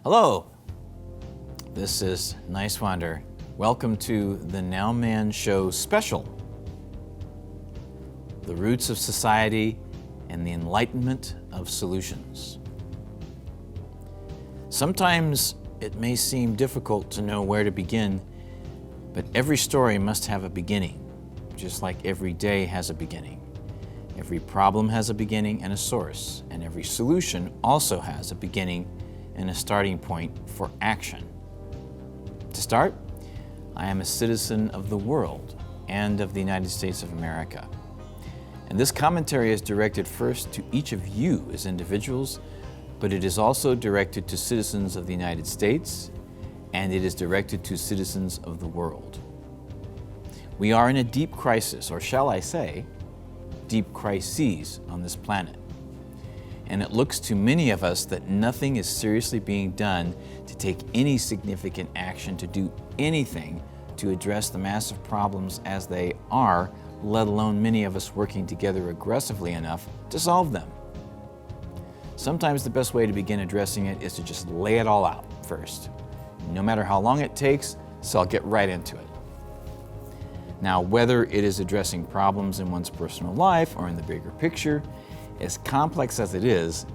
Hello, this is Niswander. Welcome to the Nowman Show special, The Roots of Society and the Enlightenment of Solutions. Sometimes it may seem difficult to know where to begin, but every story must have a beginning, just like every day has a beginning. Every problem has a beginning and a source, and every solution also has a beginning and a starting point for action. To start, I am a citizen of the world and of the United States of America. And this commentary is directed first to each of you as individuals, but it is also directed to citizens of the United States, and it is directed to citizens of the world. We are in a deep crisis, or shall I say, deep crises on this planet. And it looks to many of us that nothing is seriously being done to take any significant action to do anything to address the massive problems as they are, let alone many of us working together aggressively enough to solve them. Sometimes the best way to begin addressing it is to just lay it all out first, no matter how long it takes, so I'll get right into it. Now, whether it is addressing problems in one's personal life or in the bigger picture, as complex as it is,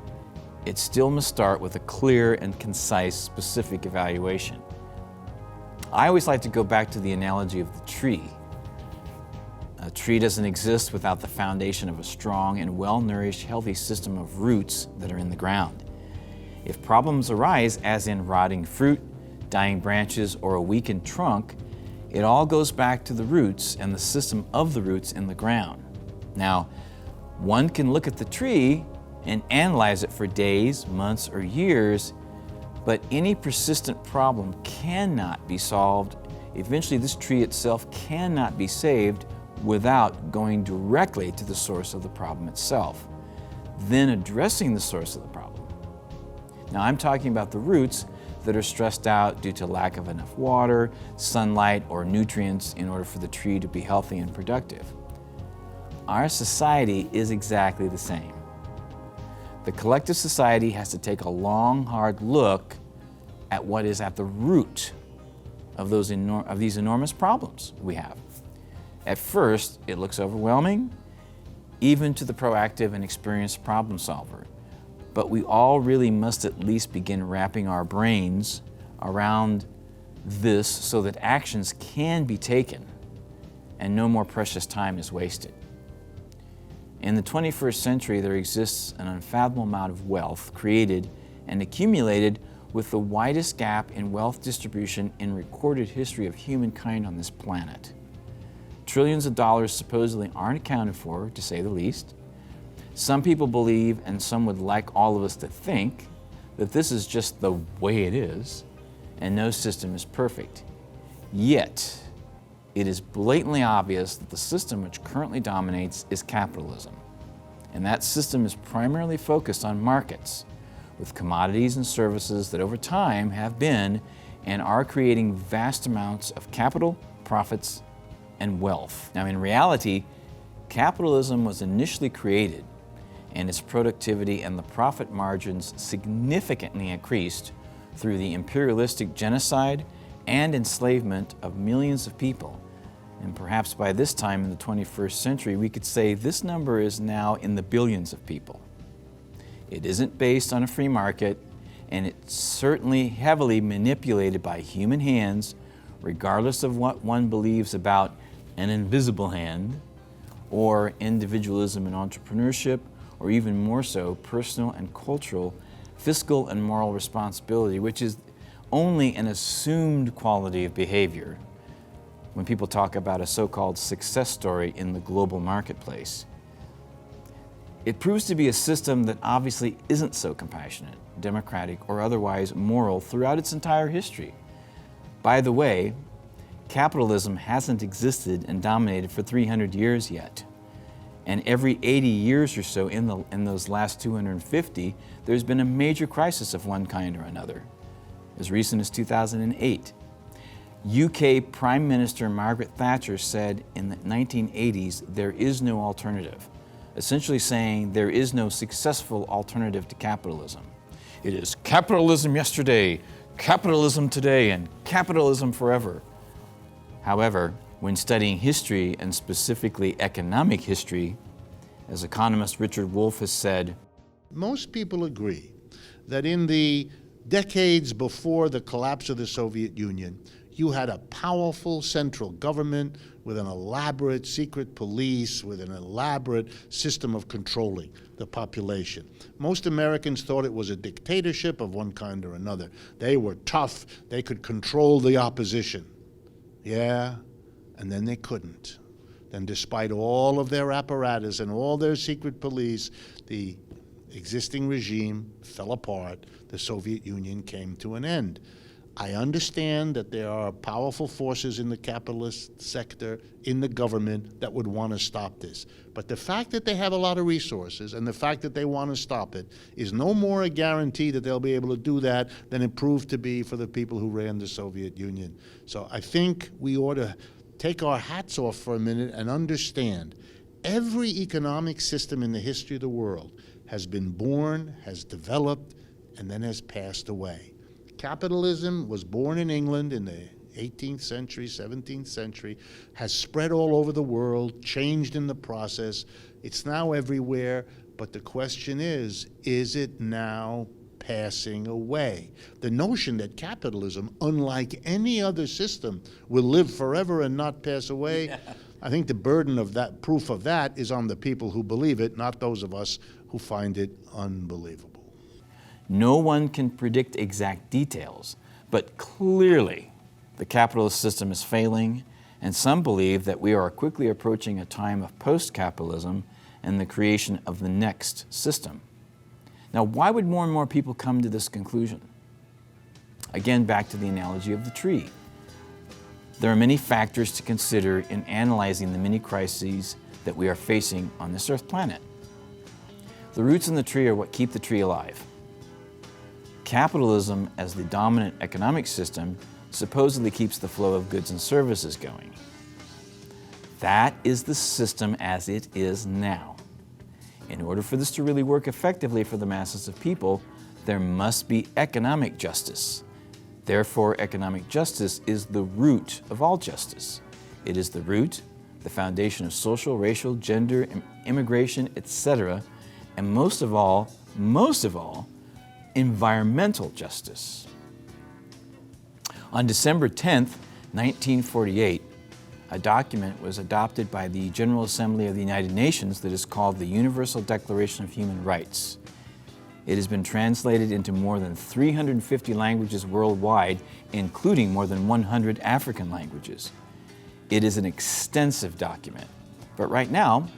it still must start with a clear and concise, specific evaluation. I always like to go back to the analogy of the tree. A tree doesn't exist without the foundation of a strong and well-nourished, healthy system of roots that are in the ground. If problems arise, as in rotting fruit, dying branches, or a weakened trunk, it all goes back to the roots and the system of the roots in the ground. Now, one can look at the tree and analyze it for days, months, or years, but any persistent problem cannot be solved. Eventually, this tree itself cannot be saved without going directly to the source of the problem itself, then addressing the source of the problem. Now, I'm talking about the roots that are stressed out due to lack of enough water, sunlight, or nutrients in order for the tree to be healthy and productive. Our society is exactly the same. The collective society has to take a long, hard look at what is at the root of these enormous problems we have. At first, it looks overwhelming, even to the proactive and experienced problem solver. But we all really must at least begin wrapping our brains around this so that actions can be taken and no more precious time is wasted. In the 21st century, there exists an unfathomable amount of wealth created and accumulated with the widest gap in wealth distribution in recorded history of humankind on this planet. Trillions of dollars supposedly aren't accounted for, to say the least. Some people believe, and some would like all of us to think, that this is just the way it is, and no system is perfect. Yet, it is blatantly obvious that the system which currently dominates is capitalism. And that system is primarily focused on markets, with commodities and services that over time have been and are creating vast amounts of capital, profits, and wealth. Now, in reality, capitalism was initially created and its productivity and the profit margins significantly increased through the imperialistic genocide and enslavement of millions of people. And perhaps by this time in the 21st century, we could say this number is now in the billions of people. It isn't based on a free market, and it's certainly heavily manipulated by human hands, regardless of what one believes about an invisible hand, or individualism and entrepreneurship, or even more so, personal and cultural, fiscal and moral responsibility, which is only an assumed quality of behavior when people talk about a so-called success story in the global marketplace. It proves to be a system that obviously isn't so compassionate, democratic, or otherwise moral throughout its entire history. By the way, capitalism hasn't existed and dominated for 300 years yet. And every 80 years or so in those last 250, there's been a major crisis of one kind or another. As recent as 2008, UK Prime Minister Margaret Thatcher said in the 1980s, there is no alternative, essentially saying there is no successful alternative to capitalism. It is capitalism yesterday, capitalism today, and capitalism forever. However, when studying history, and specifically economic history, as economist R.Wolff has said, most people agree that in the decades before the collapse of the Soviet Union, you had a powerful central government with an elaborate secret police, with an elaborate system of controlling the population. Most Americans thought it was a dictatorship of one kind or another. They were tough. They could control the opposition. Yeah, and then they couldn't. Then despite all of their apparatus and all their secret police, the existing regime fell apart. The Soviet Union came to an end. I understand that there are powerful forces in the capitalist sector, in the government, that would want to stop this. But the fact that they have a lot of resources and the fact that they want to stop it is no more a guarantee that they'll be able to do that than it proved to be for the people who ran the Soviet Union. So I think we ought to take our hats off for a minute and understand every economic system in the history of the world has been born, has developed, and then has passed away. Capitalism was born in England in the 18th century, 17th century, has spread all over the world, changed in the process. It's now everywhere, but the question is it now passing away? The notion that capitalism, unlike any other system, will live forever and not pass away, yeah. I think the burden of that, proof of that, is on the people who believe it, not those of us who find it unbelievable. No one can predict exact details, but clearly the capitalist system is failing, and some believe that we are quickly approaching a time of post-capitalism and the creation of the next system. Now, why would more and more people come to this conclusion? Again, back to the analogy of the tree. There are many factors to consider in analyzing the many crises that we are facing on this Earth planet. The roots in the tree are what keep the tree alive. Capitalism, as the dominant economic system, supposedly keeps the flow of goods and services going. That is the system as it is now. In order for this to really work effectively for the masses of people, there must be economic justice. Therefore, economic justice is the root of all justice. It is the root, the foundation of social, racial, gender, immigration, etc., and most of all, environmental justice. On December 10th, 1948, a document was adopted by the General Assembly of the United Nations that is called the Universal Declaration of Human Rights. It has been translated into more than 350 languages worldwide, including more than 100 African languages. It is an extensive document, but right now,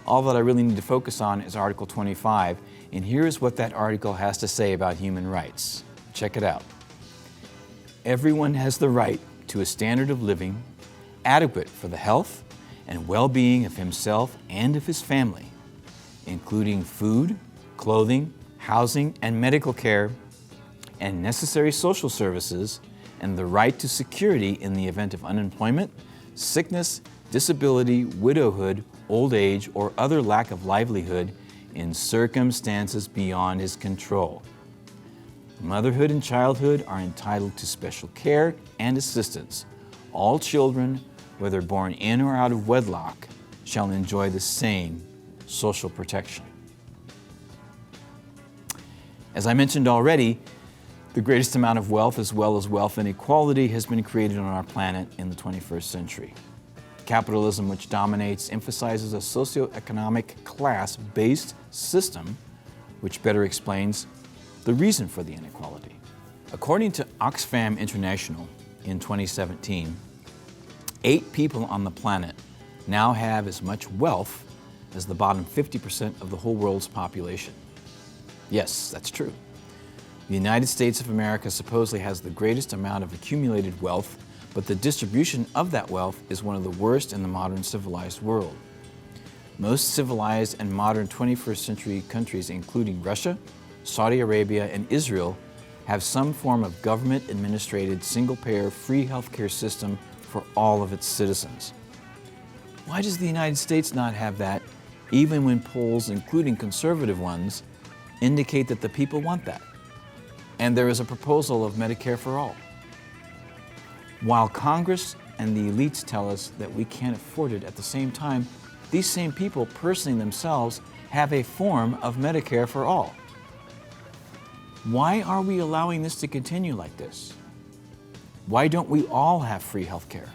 all that I really need to focus on is Article 25, and here's what that article has to say about human rights. Check it out. Everyone has the right to a standard of living adequate for the health and well-being of himself and of his family, including food, clothing, housing and medical care, and necessary social services, and the right to security in the event of unemployment, sickness, disability, widowhood, old age, or other lack of livelihood in circumstances beyond his control. Motherhood and childhood are entitled to special care and assistance. All children, whether born in or out of wedlock, shall enjoy the same social protection. As I mentioned already, the greatest amount of wealth as well as wealth inequality has been created on our planet in the 21st century. Capitalism, which dominates, emphasizes a socioeconomic class-based system, which better explains the reason for the inequality. According to Oxfam International in 2017, 8 people on the planet now have as much wealth as the bottom 50% of the whole world's population. Yes, that's true. The United States of America supposedly has the greatest amount of accumulated wealth, but the distribution of that wealth is one of the worst in the modern civilized world. Most civilized and modern 21st century countries, including Russia, Saudi Arabia, and Israel, have some form of government-administrated, single-payer, free healthcare system for all of its citizens. Why does the United States not have that, even when polls, including conservative ones, indicate that the people want that? And there is a proposal of Medicare for all. While Congress and the elites tell us that we can't afford it, at the same time, these same people personally themselves have a form of Medicare for all. Why are we allowing this to continue like this? Why don't we all have free health care?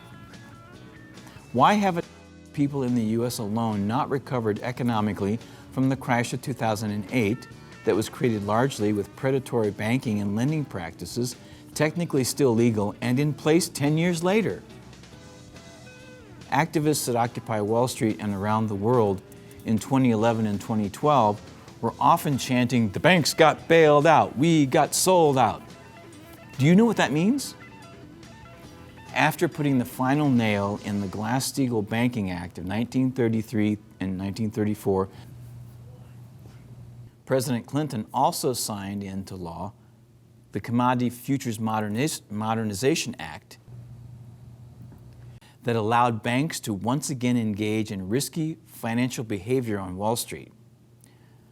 Why have people in the U.S. alone not recovered economically from the crash of 2008 that was created largely with predatory banking and lending practices, technically still legal and in place 10 years later? Activists that occupy Wall Street and around the world in 2011 and 2012 were often chanting, "The banks got bailed out, we got sold out." Do you know what that means? After putting the final nail in the Glass-Steagall Banking Act of 1933 and 1934, President Clinton also signed into law the Commodity Futures Modernization Act that allowed banks to once again engage in risky financial behavior on Wall Street,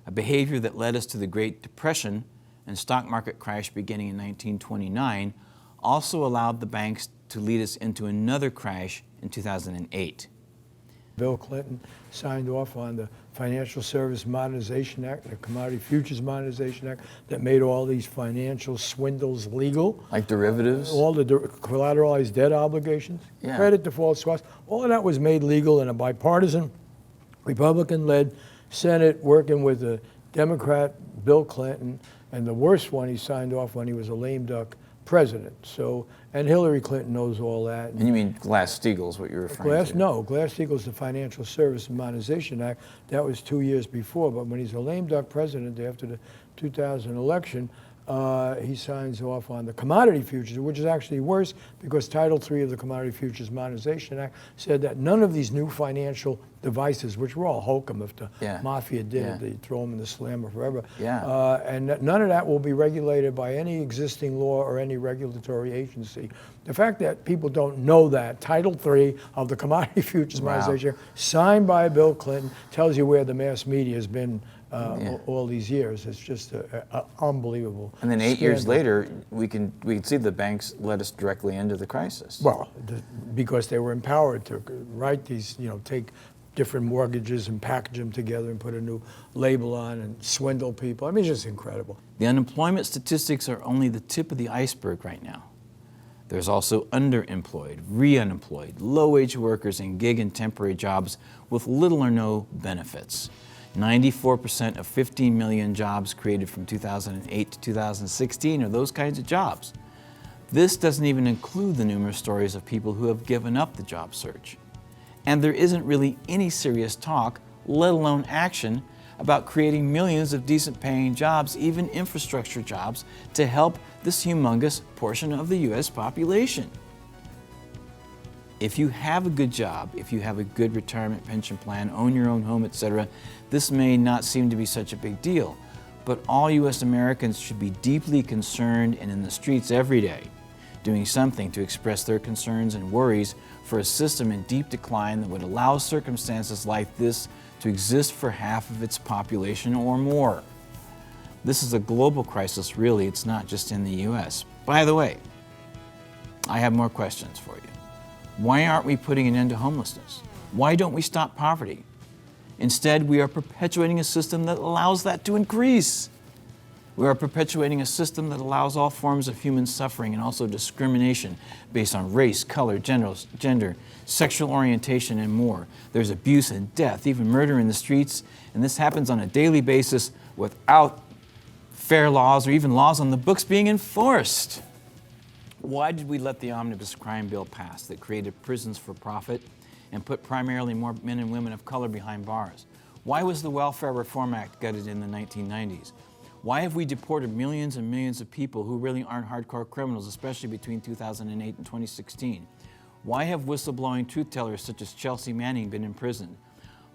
a behavior that led us to the Great Depression and stock market crash beginning in 1929, also allowed the banks to lead us into another crash in 2008. Bill Clinton signed off on the Financial Service Modernization Act, the Commodity Futures Modernization Act, that made all these financial swindles legal. Like derivatives? All the collateralized debt obligations, credit default swaps, all of that was made legal in a bipartisan, Republican-led Senate working with the Democrat Bill Clinton, and the worst one he signed off when he was a lame duck president. So, and Hillary Clinton knows all that. And you mean Glass-Steagall is what you're referring to? No, Glass-Steagall's the Financial Service Modernization Act. That was 2 years before, but when he's a lame duck president after the 2000 election, he signs off on the commodity futures, which is actually worse because Title III of the Commodity Futures Modernization Act said that none of these new financial devices, which were all hokum if the mafia did it, they'd throw them in the slammer forever. And none of that will be regulated by any existing law or any regulatory agency. The fact that people don't know that, Title III of the Commodity Futures Modernization Act, signed by Bill Clinton, tells you where the mass media has been all these years. It's just unbelievable. And then 8 years later, we can see the banks led us directly into the crisis. Well, because they were empowered to write these, take different mortgages and package them together and put a new label on and swindle people. I mean, it's just incredible. The unemployment statistics are only the tip of the iceberg right now. There's also underemployed, re-unemployed, low-wage workers in gig and temporary jobs with little or no benefits. 94% of 15 million jobs created from 2008 to 2016 are those kinds of jobs. This doesn't even include the numerous stories of people who have given up the job search. And there isn't really any serious talk, let alone action, about creating millions of decent paying jobs, even infrastructure jobs, to help this humongous portion of the U.S. population. If you have a good job, if you have a good retirement pension plan, own your own home, etc., this may not seem to be such a big deal. But all U.S. Americans should be deeply concerned and in the streets every day, doing something to express their concerns and worries for a system in deep decline that would allow circumstances like this to exist for half of its population or more. This is a global crisis, really. It's not just in the U.S. By the way, I have more questions for you. Why aren't we putting an end to homelessness? Why don't we stop poverty? Instead, we are perpetuating a system that allows that to increase. We are perpetuating a system that allows all forms of human suffering and also discrimination based on race, color, gender, sexual orientation, and more. There's abuse and death, even murder in the streets, and this happens on a daily basis without fair laws or even laws on the books being enforced. Why did we let the omnibus crime bill pass that created prisons for profit and put primarily more men and women of color behind bars? Why was the Welfare Reform Act gutted in the 1990s? Why have we deported millions and millions of people who really aren't hardcore criminals, especially between 2008 and 2016? Why have whistleblowing truth tellers such as Chelsea Manning been imprisoned?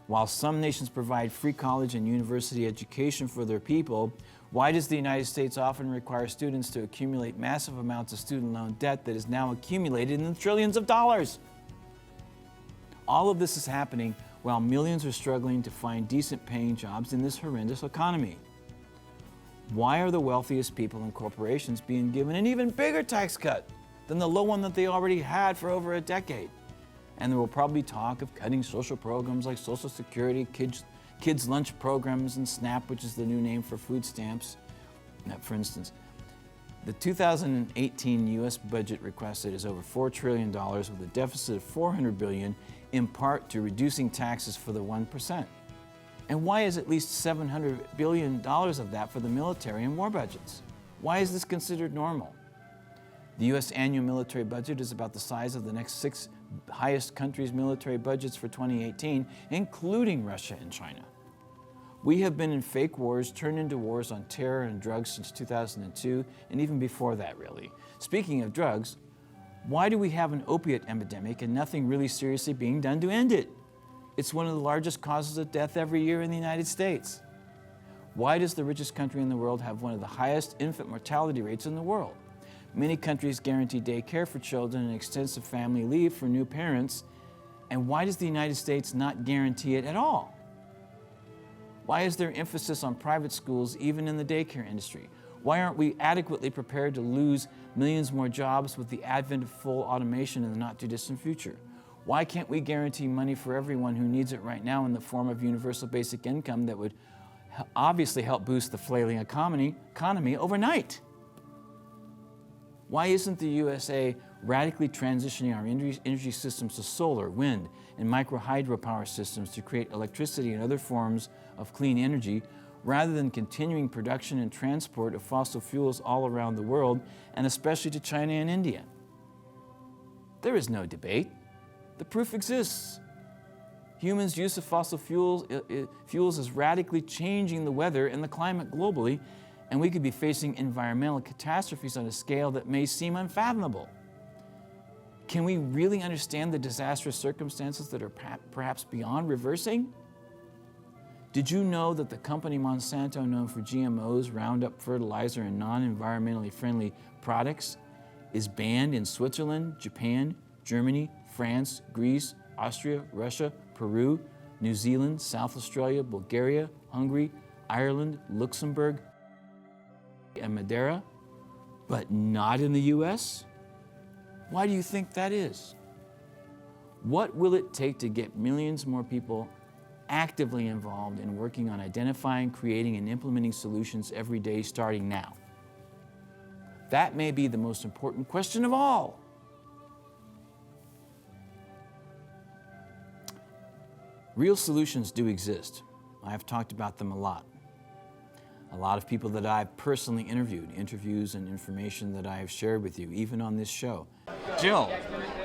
While some nations provide free college and university education for their people, why does the United States often require students to accumulate massive amounts of student loan debt that is now accumulated in the trillions of dollars? All of this is happening while millions are struggling to find decent paying jobs in this horrendous economy. Why are the wealthiest people and corporations being given an even bigger tax cut than the low one that they already had for over a decade? And there will probably be talk of cutting social programs like Social Security, kids lunch programs, and SNAP, which is the new name for food stamps. For instance, the 2018 U.S. budget requested is over $4 trillion with a deficit of $400 billion, in part to reducing taxes for the 1%. And why is at least $700 billion of that for the military and war budgets? Why is this considered normal? The U.S. annual military budget is about the size of the next 6 highest countries' military budgets for 2018, including Russia and China. We have been in fake wars turned into wars on terror and drugs since 2002, and even before that, really. Speaking of drugs, why do we have an opiate epidemic and nothing really seriously being done to end it? It's one of the largest causes of death every year in the United States. Why does the richest country in the world have one of the highest infant mortality rates in the world? Many countries guarantee day care for children and extensive family leave for new parents. And why does the United States not guarantee it at all? Why is there emphasis on private schools even in the daycare industry? Why aren't we adequately prepared to lose millions more jobs with the advent of full automation in the not-too-distant future? Why can't we guarantee money for everyone who needs it right now in the form of universal basic income that would obviously help boost the flailing economy overnight? Why isn't the USA radically transitioning our energy systems to solar, wind, and micro-hydropower systems to create electricity and other forms of clean energy, rather than continuing production and transport of fossil fuels all around the world, and especially to China and India? There is no debate. The proof exists. Humans' use of fossil fuels is radically changing the weather and the climate globally, and we could be facing environmental catastrophes on a scale that may seem unfathomable. Can we really understand the disastrous circumstances that are perhaps beyond reversing? Did you know that the company Monsanto, known for GMOs, Roundup fertilizer, and non-environmentally friendly products, is banned in Switzerland, Japan, Germany, France, Greece, Austria, Russia, Peru, New Zealand, South Australia, Bulgaria, Hungary, Ireland, Luxembourg, and Madeira, but not in the US? Why do you think that is? What will it take to get millions more people actively involved in working on identifying, creating, and implementing solutions every day starting now? That may be the most important question of all. Real solutions do exist. I've talked about them a lot. A lot of people that I've personally interviewed, interviews and information that I have shared with you, even on this show. Jill,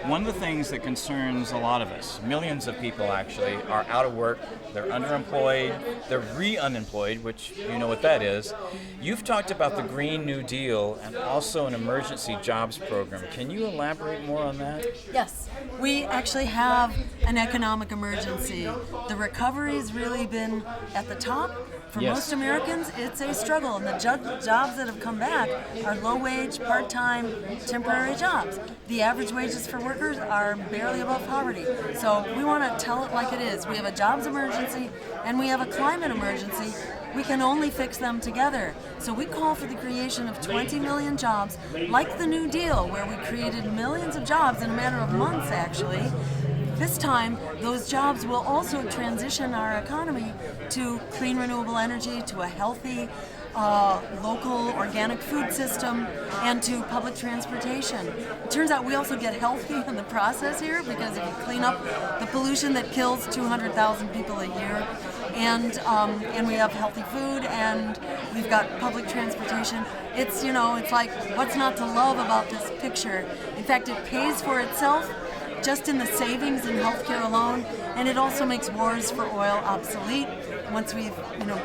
one of the things that concerns a lot of us, millions of people actually, are out of work, they're underemployed, they're re-unemployed, which you know what that is. You've talked about the Green New Deal and also an emergency jobs program. Can you elaborate more on that? Yes, we actually have an economic emergency. The recovery's really been at the top. For most Americans, it's a struggle, and the jobs that have come back are low-wage, part-time, temporary jobs. The average wages for workers are barely above poverty. So we want to tell it like it is. We have a jobs emergency, and we have a climate emergency. We can only fix them together. So we call for the creation of 20 million jobs, like the New Deal, where we created millions of jobs in a matter of months, actually. This time, those jobs will also transition our economy to clean, renewable energy, to a healthy, local, organic food system, and to public transportation. It turns out we also get healthy in the process here, because if you clean up the pollution that kills 200,000 people a year, and we have healthy food, and we've got public transportation. It's like, what's not to love about this picture? In fact, it pays for itself just in the savings in healthcare alone, and it also makes wars for oil obsolete once we've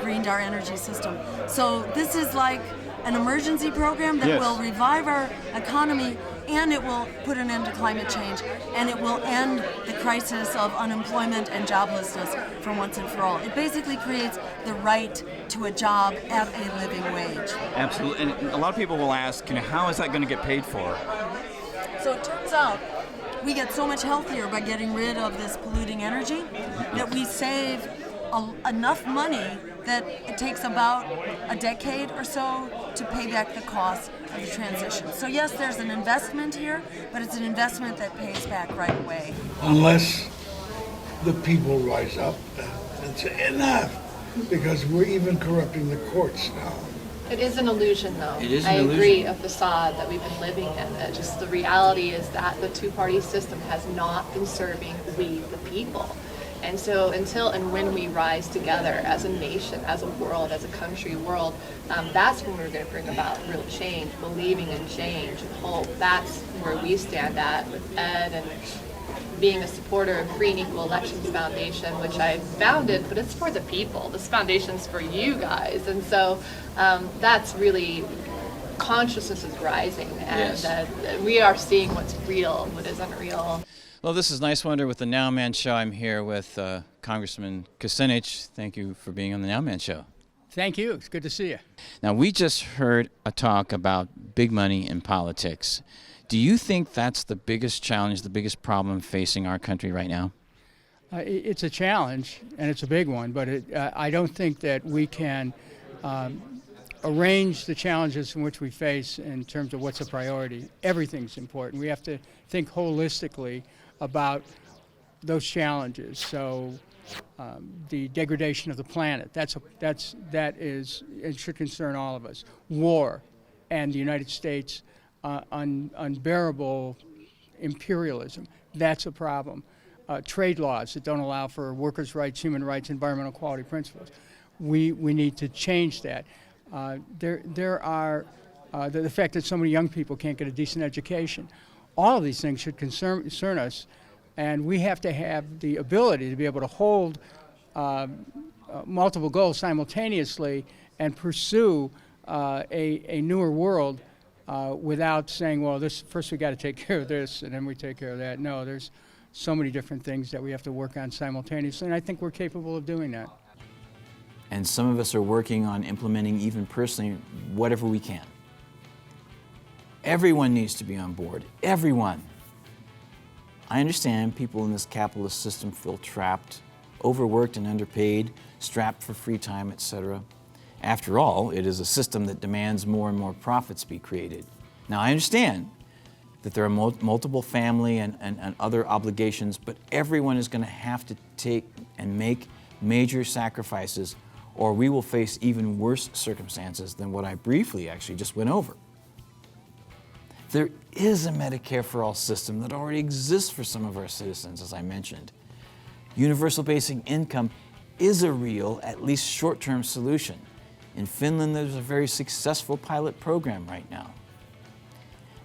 greened our energy system. So this is like an emergency program that will revive our economy, and it will put an end to climate change, and it will end the crisis of unemployment and joblessness for once and for all. It basically creates the right to a job at a living wage. Absolutely, and a lot of people will ask, how is that going to get paid for? So it turns out we get so much healthier by getting rid of this polluting energy that we save enough money that it takes about a decade or so to pay back the cost of the transition. So yes, there's an investment here, but it's an investment that pays back right away. Unless the people rise up and say enough, because we're even corrupting the courts now. It is an illusion, though. It is I an agree, illusion. a facade that we've been living in. Just the reality is that the two-party system has not been serving we, the people. And so until and when we rise together as a nation, as a world, as a country world, that's when we're going to bring about real change, believing in change and hope. That's where we stand at with Ed and being a supporter of Free and Equal Elections Foundation, which I founded, but it's for the people. This foundation's for you guys. And so that's really, consciousness is rising, and Yes. we are seeing what's real, what isn't real. Well, this is Niswander with the Nowman Show. I'm here with Congressman Kucinich. Thank you for being on the Nowman Show. Thank you. It's good to see you. Now, we just heard a talk about big money in politics. Do you think that's the biggest challenge, the biggest problem facing our country right now? It's a challenge, and it's a big one, but I don't think that we can arrange the challenges in which we face in terms of what's a priority. Everything's important. We have to think holistically about those challenges. So the degradation of the planet, it should concern all of us. War and the United States unbearable imperialism, that's a problem. Trade laws that don't allow for workers' rights, human rights, environmental quality principles. We need to change that. There are the fact that so many young people can't get a decent education. All of these things should concern us, and we have to have the ability to be able to hold multiple goals simultaneously and pursue a newer world without saying, well, first we got to take care of this and then we take care of that. No, there's so many different things that we have to work on simultaneously, and I think we're capable of doing that. And some of us are working on implementing, even personally, whatever we can. Everyone needs to be on board. Everyone. I understand people in this capitalist system feel trapped, overworked and underpaid, strapped for free time, etc. After all, it is a system that demands more and more profits be created. Now, I understand that there are multiple family and other obligations, but everyone is going to have to take and make major sacrifices, or we will face even worse circumstances than what I briefly actually just went over. There is a Medicare for All system that already exists for some of our citizens, as I mentioned. Universal basic income is a real, at least short-term solution. In Finland, there's a very successful pilot program right now.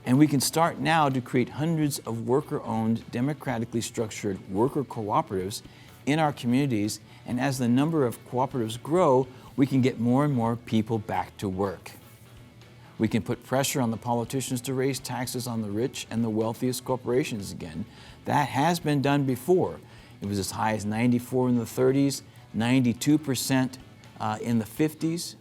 And we can start now to create hundreds of worker-owned, democratically structured worker cooperatives in our communities, and as the number of cooperatives grow, we can get more and more people back to work. We can put pressure on the politicians to raise taxes on the rich and the wealthiest corporations again. That has been done before. It was as high as 94 in the 30s, 92% in the 50s.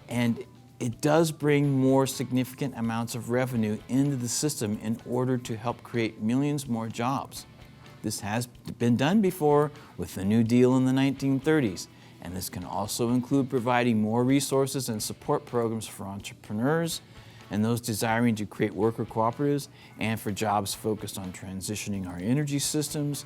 And it does bring more significant amounts of revenue into the system in order to help create millions more jobs. This has been done before with the New Deal in the 1930s, and this can also include providing more resources and support programs for entrepreneurs and those desiring to create worker cooperatives, and for jobs focused on transitioning our energy systems.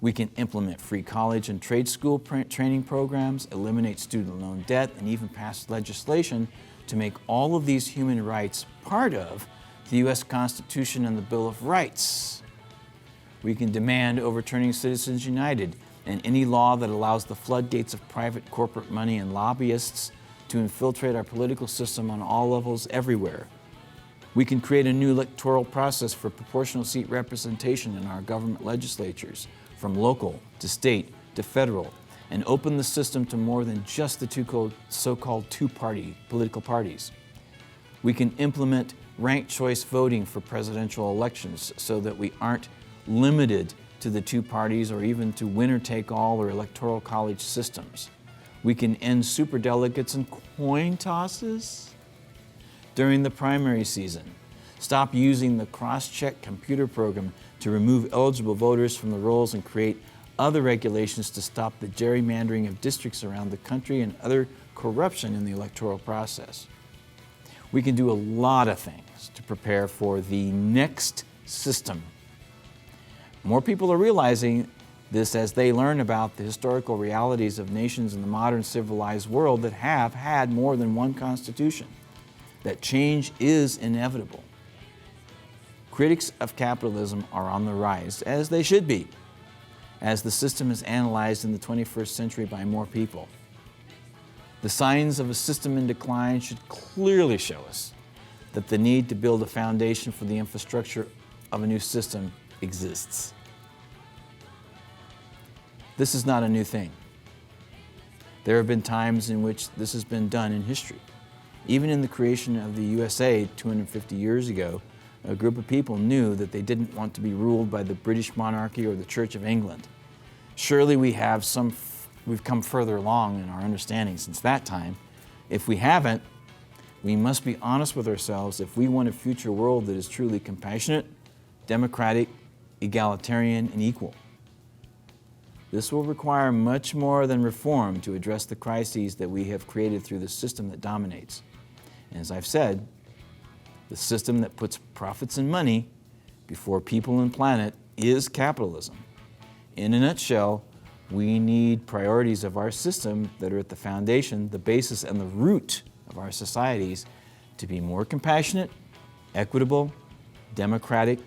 We can implement free college and trade school training programs, eliminate student loan debt, and even pass legislation to make all of these human rights part of the U.S. Constitution and the Bill of Rights. We can demand overturning Citizens United and any law that allows the floodgates of private corporate money and lobbyists to infiltrate our political system on all levels everywhere. We can create a new electoral process for proportional seat representation in our government legislatures, from local to state to federal, and open the system to more than just the so-called two-party political parties. We can implement ranked choice voting for presidential elections so that we aren't limited to the two parties or even to winner-take-all or electoral college systems. We can end superdelegates and coin tosses during the primary season. Stop using the cross-check computer program to remove eligible voters from the rolls and create other regulations to stop the gerrymandering of districts around the country and other corruption in the electoral process. We can do a lot of things to prepare for the next system. More people are realizing this as they learn about the historical realities of nations in the modern civilized world that have had more than one constitution, that change is inevitable. Critics of capitalism are on the rise, as they should be, as the system is analyzed in the 21st century by more people. The signs of a system in decline should clearly show us that the need to build a foundation for the infrastructure of a new system exists. This is not a new thing. There have been times in which this has been done in history. Even in the creation of the USA 250 years ago, a group of people knew that they didn't want to be ruled by the British monarchy or the Church of England. Surely we've come further along in our understanding since that time. If we haven't, we must be honest with ourselves if we want a future world that is truly compassionate, democratic, egalitarian, and equal. This will require much more than reform to address the crises that we have created through the system that dominates. And as I've said, the system that puts profits and money before people and planet is capitalism. In a nutshell, we need priorities of our system that are at the foundation, the basis, and the root of our societies to be more compassionate, equitable, democratic,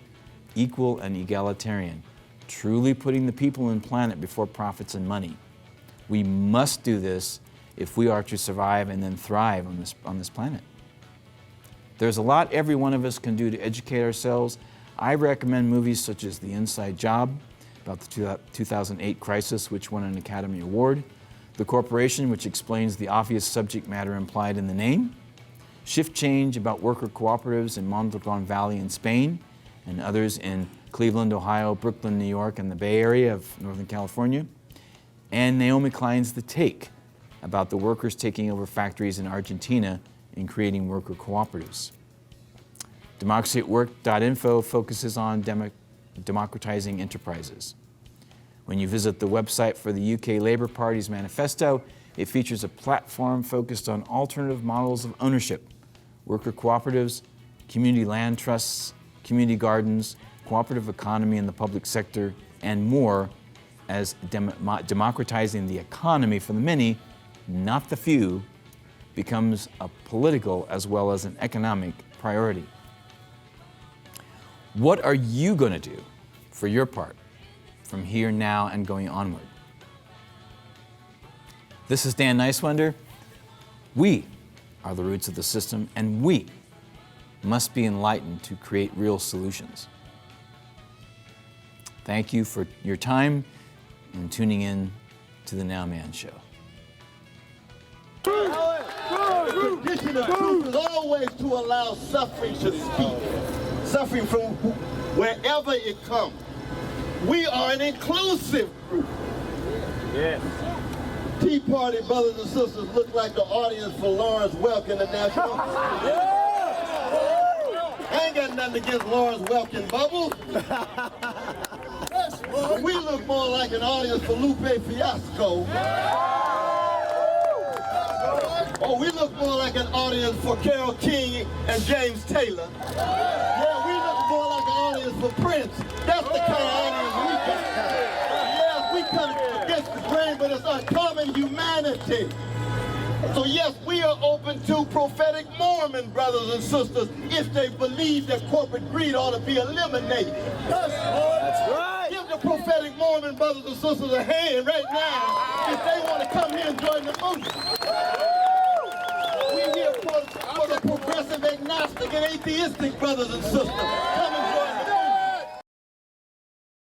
equal, and egalitarian, truly putting the people and planet before profits and money. We must do this if we are to survive and then thrive on this planet. There's a lot every one of us can do to educate ourselves. I recommend movies such as The Inside Job, about the 2008 crisis, which won an Academy Award, The Corporation, which explains the obvious subject matter implied in the name, Shift Change, about worker cooperatives in Mondragon Valley in Spain, and others in Cleveland, Ohio, Brooklyn, New York, and the Bay Area of Northern California, and Naomi Klein's The Take, about the workers taking over factories in Argentina and creating worker cooperatives. DemocracyAtWork.info focuses on democratizing enterprises. When you visit the website for the UK Labour Party's manifesto, it features a platform focused on alternative models of ownership, worker cooperatives, community land trusts, community gardens, cooperative economy in the public sector, and more, as democratizing the economy for the many, not the few, becomes a political as well as an economic priority. What are you going to do for your part from here, now, and going onward? This is Dan Niswander. We are the roots of the system, and we must be enlightened to create real solutions. Thank you for your time and tuning in to the Now Man Show. The tradition of truth is always to allow suffering to speak. Suffering from wherever it comes. We are an inclusive group. Yes. Tea Party brothers and sisters look like the audience for Lawrence Welk in the National. I ain't got nothing against Lawrence Welk and Bubbles. We look more like an audience for Lupe Fiasco. Oh, we look more like an audience for Carole King and James Taylor. Yeah, we look more like an audience for Prince. That's the kind of audience we got. Yes, we cut against the grain, but it's uncommon humanity. So yes, we are open to prophetic Mormon brothers and sisters if they believe that corporate greed ought to be eliminated. That's right. Give the prophetic Mormon brothers and sisters a hand right now if they want to come here and join the movement. We're here for the progressive, agnostic, and atheistic brothers and sisters. Come and